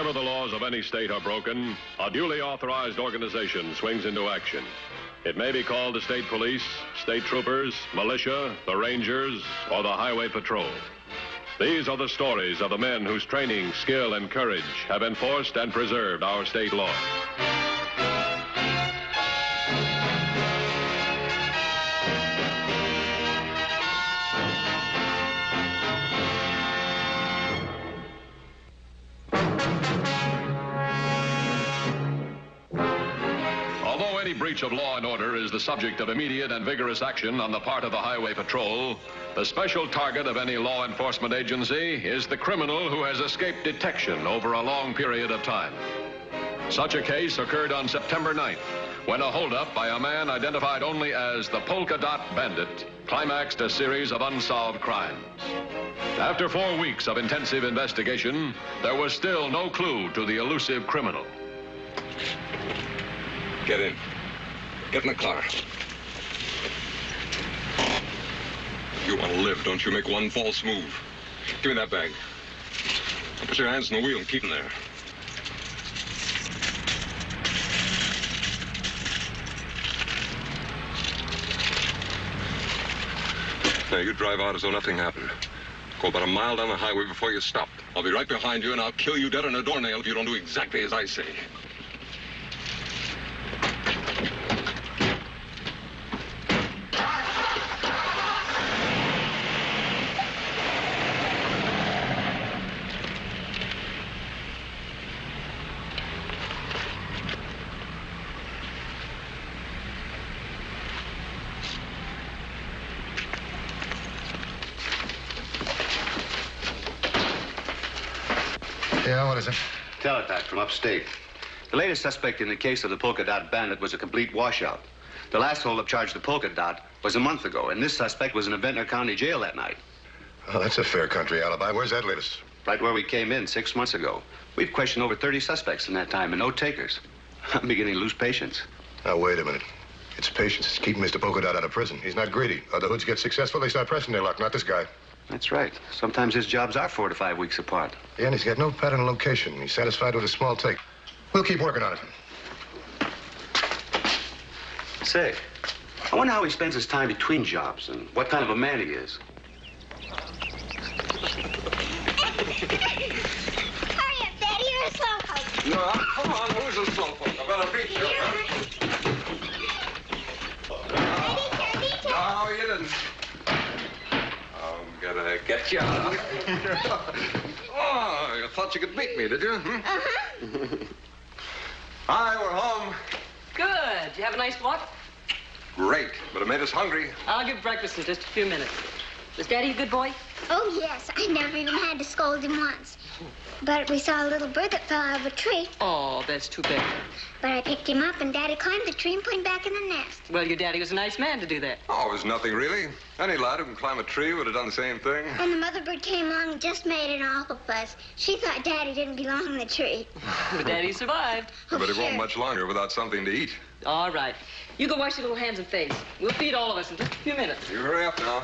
Whenever the laws of any state are broken, a duly authorized organization swings into action. It may be called the state police, state troopers, militia, the rangers, or the highway patrol. These are the stories of the men whose training, skill, and courage have enforced and preserved our state law. Any breach of law and order is the subject of immediate and vigorous action on the part of the Highway Patrol. The special target of any law enforcement agency is the criminal who has escaped detection over a long period of time. Such a case occurred on September 9th, when a holdup by a man identified only as the Polka Dot Bandit climaxed a series of unsolved crimes. After 4 weeks of intensive investigation, there was still no clue to the elusive criminal. Get in. Get in the car. You want to live, don't you? Make one false move. Give me that bag. Now put your hands on the wheel and keep them there. Now, you drive out as though nothing happened. Go about a mile down the highway before you stop. I'll be right behind you, and I'll kill you dead on a doornail if you don't do exactly as I say. Yeah, what is it? Teletype from upstate. The latest suspect in the case of the Polka Dot Bandit was a complete washout. The last holdup charged the Polka Dot was a month ago, and this suspect was in a Ventnor County jail that night. Oh, that's a fair country alibi. Where's that latest? Right where we came in 6 months ago. We've questioned over 30 suspects in that time and no takers. I'm beginning to lose patience. Now, wait a minute. It's patience that's keeping Mr. Polka Dot out of prison. He's not greedy. Other hoods get successful, they start pressing their luck, not this guy. That's right. Sometimes his jobs are 4 to 5 weeks apart. Yeah, and he's got no pattern or location. He's satisfied with a small take. We'll keep working on it. Say, I wonder how he spends his time between jobs and what kind of a man he is. Hurry up, Daddy. You're a slowpoke. No, come on. Who's a slowpoke? I better beat you. No, you didn't. I'm gonna get you. Oh, you thought you could beat me, did you? Uh-huh. Hi, we're home. Good. Did you have a nice walk? Great, but it made us hungry. I'll give breakfast in just a few minutes. Was Daddy a good boy? Oh, yes. I never even had to scold him once. But we saw a little bird that fell out of a tree. Oh, that's too bad. But I picked him up, and Daddy climbed the tree and put him back in the nest. Well, your daddy was a nice man to do that. Oh, it was nothing, really. Any lad who can climb a tree would have done the same thing. And the mother bird came along and just made an awful fuss. She thought Daddy didn't belong in the tree. But Daddy survived. Oh, But it sure. won't much longer without something to eat. All right. You go wash your little hands and face. We'll feed all of us in just a few minutes. You hurry up now.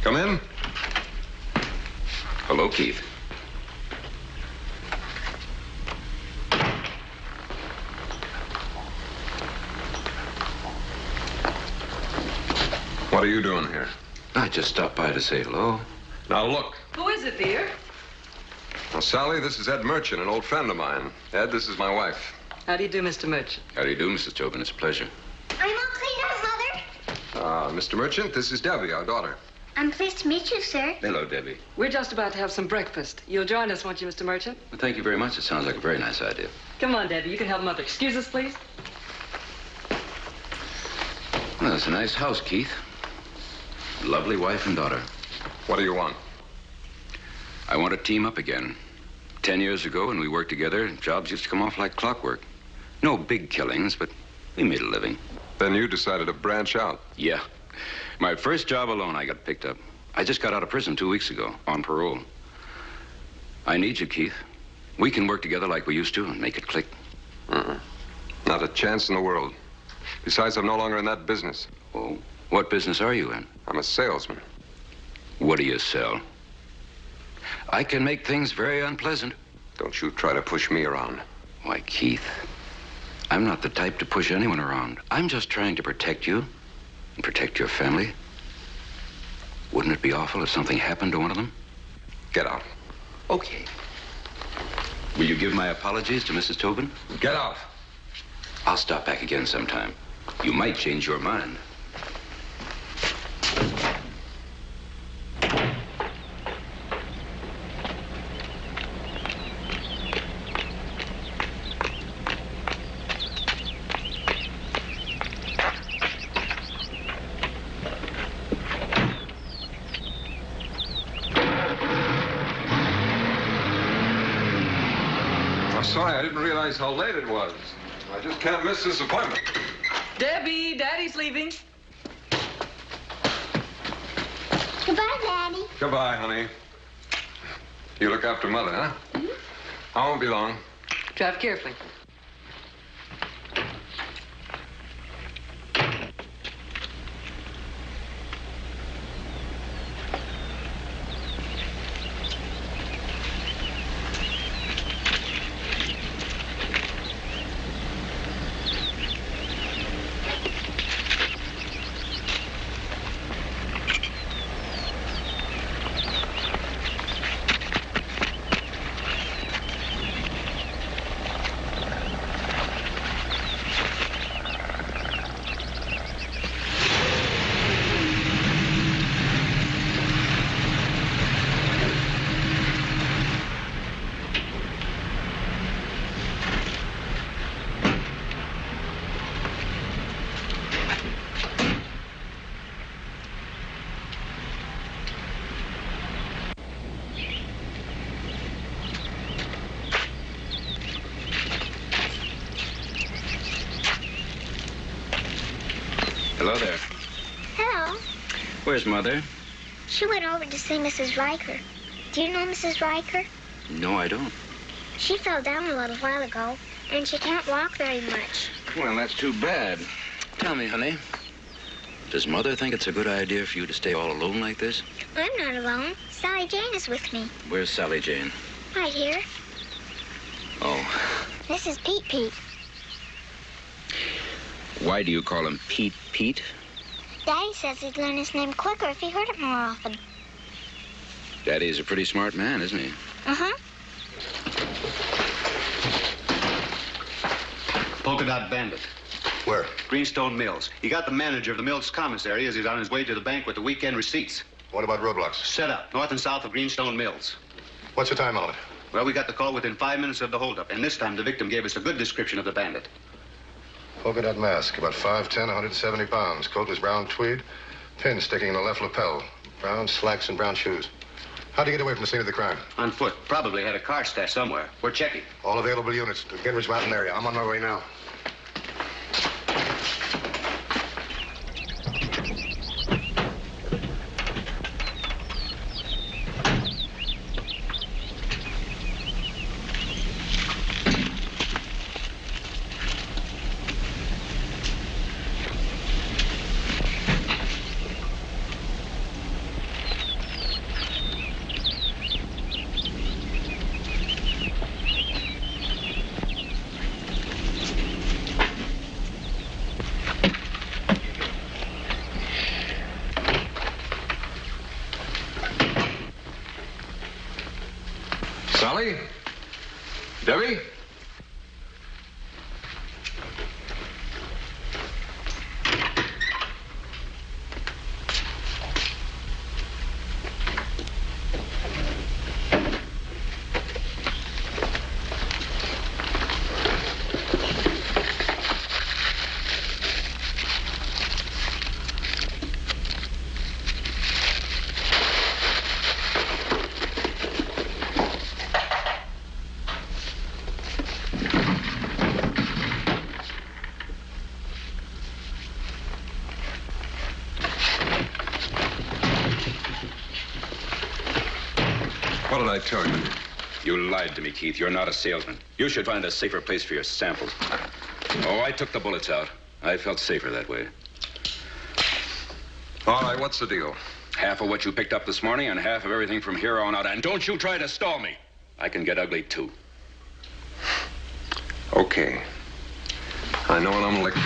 Come in. Hello, Keith. What are you doing here? I just stopped by to say hello. Now, look. Who is it, dear? Well, Sally, this is Ed Merchant, an old friend of mine. Ed, this is my wife. How do you do, Mr. Merchant? How do you do, Mrs. Tobin? It's a pleasure. I'm all cleaned up, Mother. Mr. Merchant, this is Debbie, our daughter. I'm pleased to meet you, sir. Hello, Debbie. We're just about to have some breakfast. You'll join us, won't you, Mr. Merchant? Well, thank you very much. It sounds like a very nice idea. Come on, Debbie. You can help Mother. Excuse us, please. Well, it's a nice house, Keith. Lovely wife and daughter. What do you want? I want to team up again. 10 years ago, when we worked together, jobs used to come off like clockwork. No big killings, but we made a living. Then you decided to branch out. Yeah. My first job alone, I got picked up. I just got out of prison 2 weeks ago, on parole. I need you, Keith. We can work together like we used to and make it click. Not a chance in the world. Besides, I'm no longer in that business. Oh? What business are you in? I'm a salesman. What do you sell? I can make things very unpleasant. Don't you try to push me around. Why, Keith, I'm not the type to push anyone around. I'm just trying to protect you and protect your family. Wouldn't it be awful if something happened to one of them? Get out. Okay. Will you give my apologies to Mrs. Tobin? Get out. I'll stop back again sometime. You might change your mind. Sorry, I didn't realize how late it was. I just can't miss this appointment. Debbie, Daddy's leaving. Goodbye, Daddy. Goodbye, honey. You look after Mother, huh? Mm-hmm. I won't be long. Drive carefully. Hello there. Hello. Where's Mother? She went over to see Mrs. Riker. Do you know Mrs. Riker? No, I don't. She fell down a little while ago, and she can't walk very much. Well, that's too bad. Tell me, honey, does Mother think it's a good idea for you to stay all alone like this? I'm not alone. Sally Jane is with me. Where's Sally Jane? Right here. Oh. This is Pete Pete. Why do you call him Pete Pete? Daddy says he'd learn his name quicker if he heard it more often. Daddy's a pretty smart man, isn't he? Uh-huh. Polka Dot Bandit. Where? Greenstone Mills. He got the manager of the Mills commissary as he's on his way to the bank with the weekend receipts. What about roadblocks? Set up, north and south of Greenstone Mills. What's the time on it? Well, we got the call within 5 minutes of the holdup, and this time the victim gave us a good description of the bandit. Polka dot mask, about 5'10", 170 pounds. Coat was brown tweed, pin sticking in the left lapel, brown slacks and brown shoes. How'd he get away from the scene of the crime? On foot. Probably had a car stashed somewhere. We're checking. All available units to Gingrich Mountain area. I'm on my way now. Sally? Debbie? What did I tell you? You lied to me, Keith. You're not a salesman. You should find a safer place for your samples. Oh, I took the bullets out. I felt safer that way. All right, what's the deal? Half of what you picked up this morning and half of everything from here on out. And don't you try to stall me. I can get ugly, too. Okay. I know what I'm licked.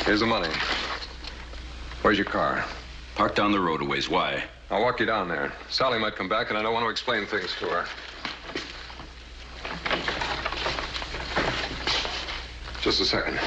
Here's the money. Where's your car? Parked down the road a ways. Why? I'll walk you down there. Sally might come back, and I don't want to explain things to her. Just a second.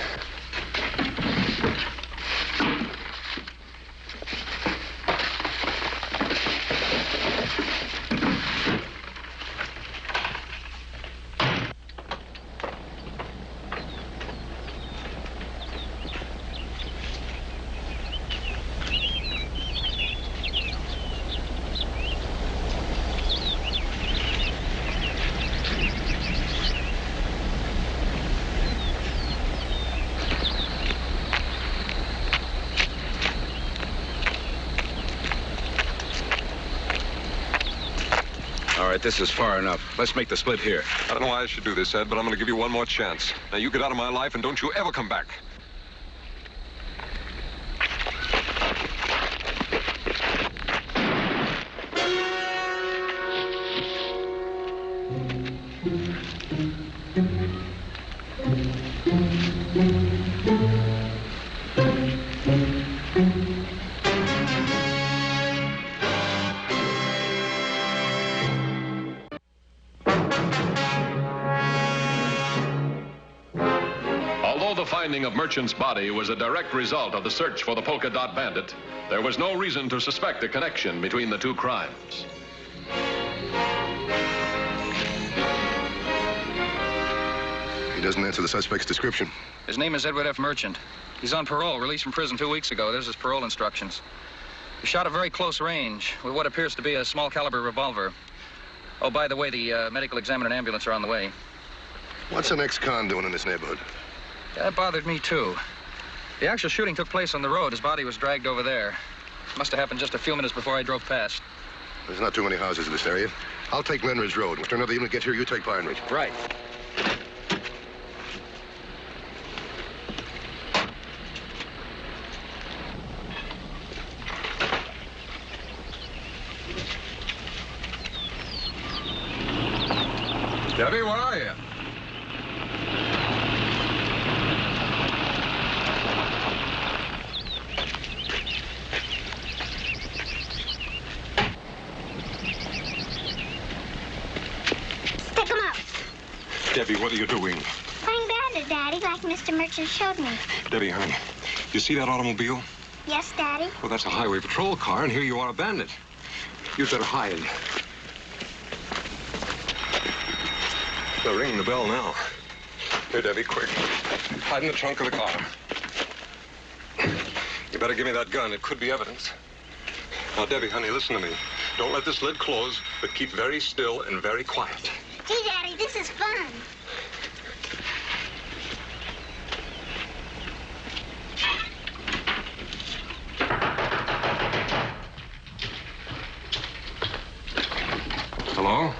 All right, this is far enough. Let's make the split here. I don't know why I should do this, Ed, but I'm going to give you one more chance. Now, you get out of my life, and don't you ever come back. Although the finding of Merchant's body was a direct result of the search for the polka dot bandit, there was no reason to suspect a connection between the two crimes. He doesn't answer the suspect's description. His name is Edward F. Merchant. He's on parole, released from prison 2 weeks ago. There's his parole instructions. He shot at very close range with what appears to be a small caliber revolver. Oh, by the way, the medical examiner and ambulance are on the way. What's an ex-con doing in this neighborhood? That bothered me, too. The actual shooting took place on the road. His body was dragged over there. Must have happened just a few minutes before I drove past. There's not too many houses in this area. I'll take Glenridge Road. After another unit gets here, you take Pine Ridge. Right. Debbie, where are you? Stick 'em up. Debbie, what are you doing? Playing bandit, Daddy, like Mr. Merchant showed me. Debbie, honey, you see that automobile? Yes, Daddy. Well, that's a highway patrol car, and here you are, a bandit. You'd better hide. They're ringing the bell now. Here, Debbie, quick. Hide in the trunk of the car. You better give me that gun. It could be evidence. Now, Debbie, honey, listen to me. Don't let this lid close, but keep very still and very quiet. Gee, Daddy, this is fun. Hello?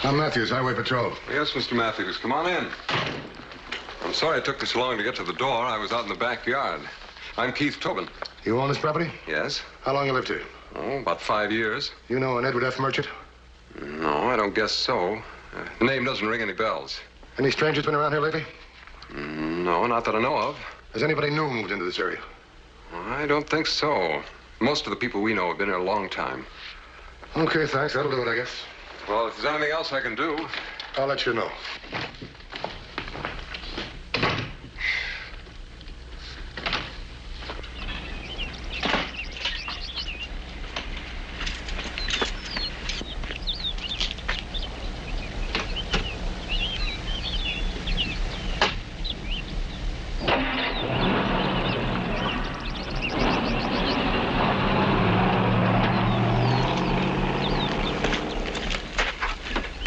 I'm Matthews, Highway Patrol. Yes, Mr. Matthews. Come on in. I'm sorry it took this long to get to the door. I was out in the backyard. I'm Keith Tobin. You own this property? Yes? How long you lived here? Oh, about 5 years. You know an Edward F. Merchant? No, I don't guess so. The name doesn't ring any bells. Any strangers been around here lately? No, not that I know of. Has anybody new moved into this area? I don't think so. Most of the people we know have been here a long time. Okay, thanks. That'll do it, I guess. Well, if there's anything else I can do... I'll let you know.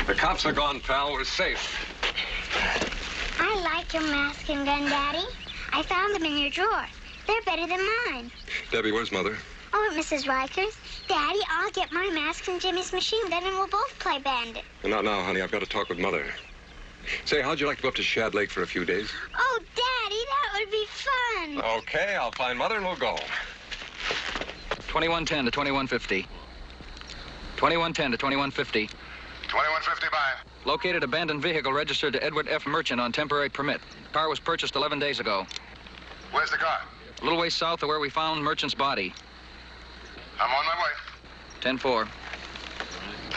The cops are gone, pal. We're safe. I like your mask and gun, Daddy. I found them in your drawer. They're better than mine. Debbie, where's Mother? Oh, at Mrs. Riker's. Daddy, I'll get my mask and Jimmy's machine gun and we'll both play bandit. Not now, honey. I've got to talk with Mother. Say, how'd you like to go up to Shad Lake for a few days? Oh, Daddy, that would be fun. Okay, I'll find Mother and we'll go. 2110 to 2150. 2110 to 2150. 2150 by. Located abandoned vehicle registered to Edward F. Merchant on temporary permit. Car was purchased 11 days ago. Where's the car? A little ways south of where we found Merchant's body. I'm on my way. 10-4.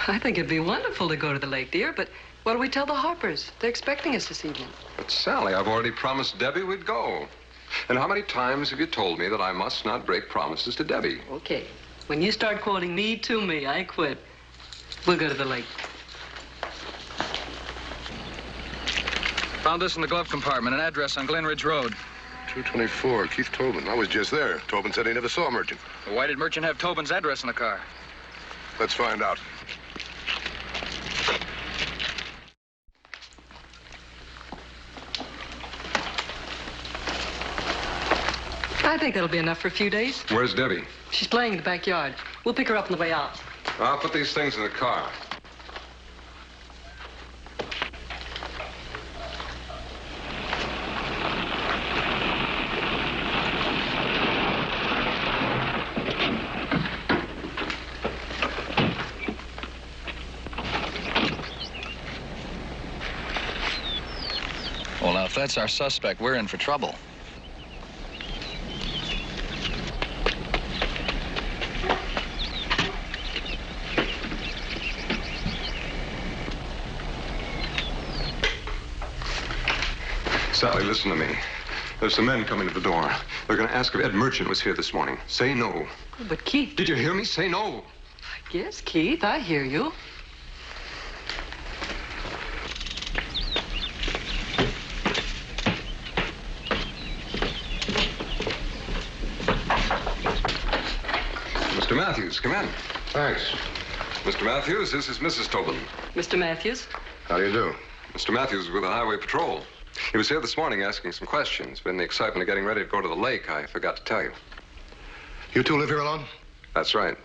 I think it'd be wonderful to go to the lake, dear, but what'll we tell the Harpers? They're expecting us this evening. But, Sally, I've already promised Debbie we'd go. And how many times have you told me that I must not break promises to Debbie? Okay. When you start quoting me to me, I quit. We'll go to the lake. Found this in the glove compartment, an address on Glen Ridge Road. 224, Keith Tobin. I was just there. Tobin said he never saw Merchant. Well, why did Merchant have Tobin's address in the car? Let's find out. I think that'll be enough for a few days. Where's Debbie? She's playing in the backyard. We'll pick her up on the way out. I'll put these things in the car. Well, now, if that's our suspect, we're in for trouble. Sally, listen to me. There's some men coming to the door. They're going to ask if Ed Merchant was here this morning. Say no. But, Keith... Did you hear me? Say no. Yes, Keith, I hear you. Mr. Matthews, come in. Thanks. Mr. Matthews, this is Mrs. Tobin. Mr. Matthews? How do you do? Mr. Matthews is with the Highway Patrol. He was here this morning asking some questions, but in the excitement of getting ready to go to the lake, I forgot to tell you. You two live here alone? That's right.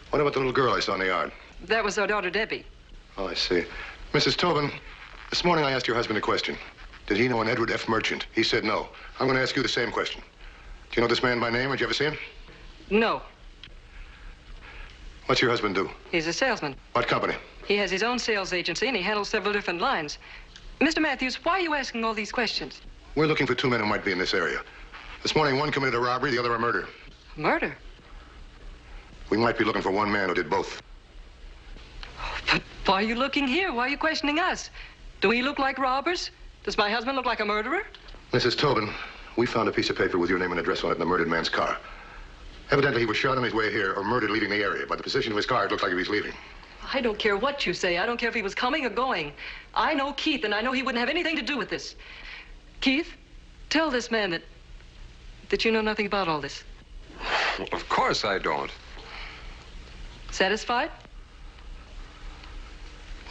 What about the little girl I saw in the yard? That was our daughter, Debbie. Oh, I see. Mrs. Tobin, this morning I asked your husband a question. Did he know an Edward F. Merchant? He said no. I'm going to ask you the same question. Do you know this man by name? Did you ever see him? No. What's your husband do? He's a salesman. What company? He has his own sales agency, and he handles several different lines. Mr. Matthews, why are you asking all these questions? We're looking for two men who might be in this area. This morning, one committed a robbery, the other a murder. Murder? We might be looking for one man who did both. But why are you looking here? Why are you questioning us? Do we look like robbers? Does my husband look like a murderer? Mrs. Tobin, we found a piece of paper with your name and address on it in the murdered man's car. Evidently, he was shot on his way here or murdered leaving the area. By the position of his car, it looks like he was leaving. I don't care what you say. I don't care if he was coming or going. I know Keith, and I know he wouldn't have anything to do with this. Keith, tell this man that you know nothing about all this. Well, of course I don't. Satisfied?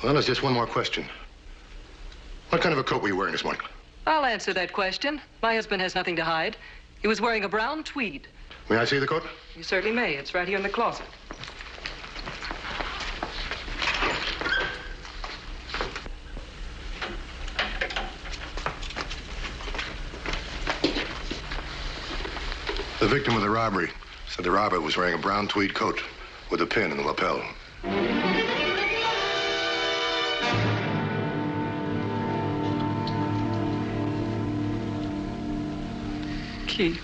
Well, there's just one more question. What kind of a coat were you wearing this morning? I'll answer that question. My husband has nothing to hide. He was wearing a brown tweed. May I see the coat? You certainly may. It's right here in the closet. The victim of the robbery said the robber was wearing a brown tweed coat with a pin in the lapel. Keith.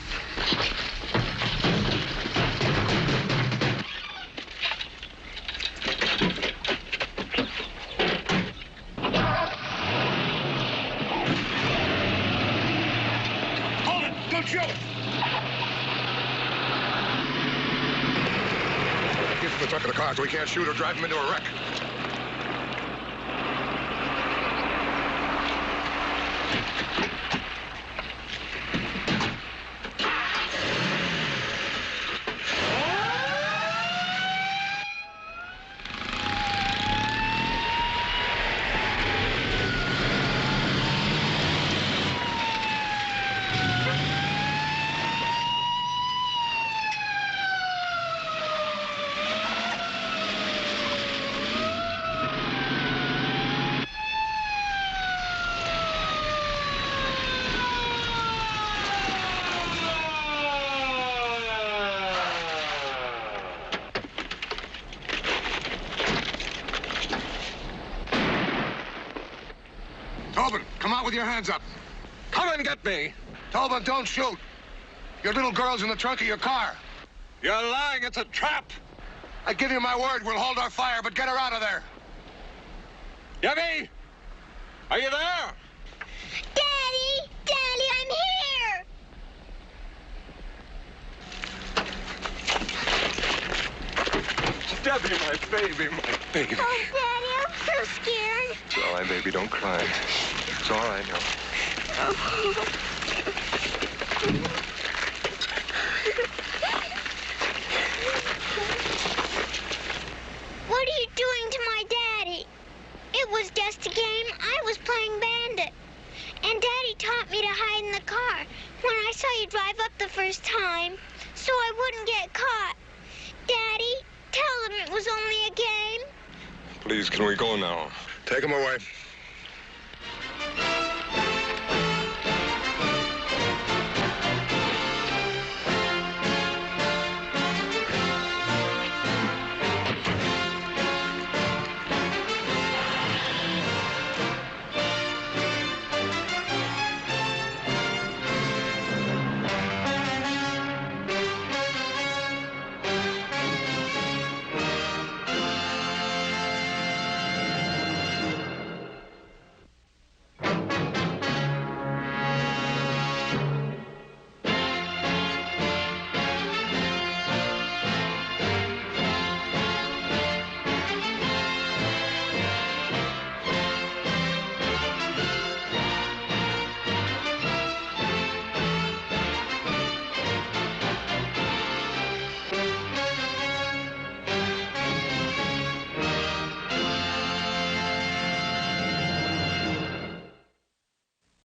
Hold it! Don't shoot! Get to the truck of the car so we can't shoot or drive him into a wreck. your hands up. Come and get me. Tobin, don't shoot. Your little girl's in the trunk of your car. You're lying. It's a trap. I give you my word, we'll hold our fire, but get her out of there. Debbie! Are you there? Daddy! Daddy, I'm here! Debbie, my baby, my baby. Oh, Daddy, I'm so scared. It's all right, baby. Don't cry. It's all right now. What are you doing to my daddy? It was just a game. I was playing bandit. And Daddy taught me to hide in the car when I saw you drive up the first time, so I wouldn't get caught. Daddy, tell him it was only a game. Please, can we go now? Take him away.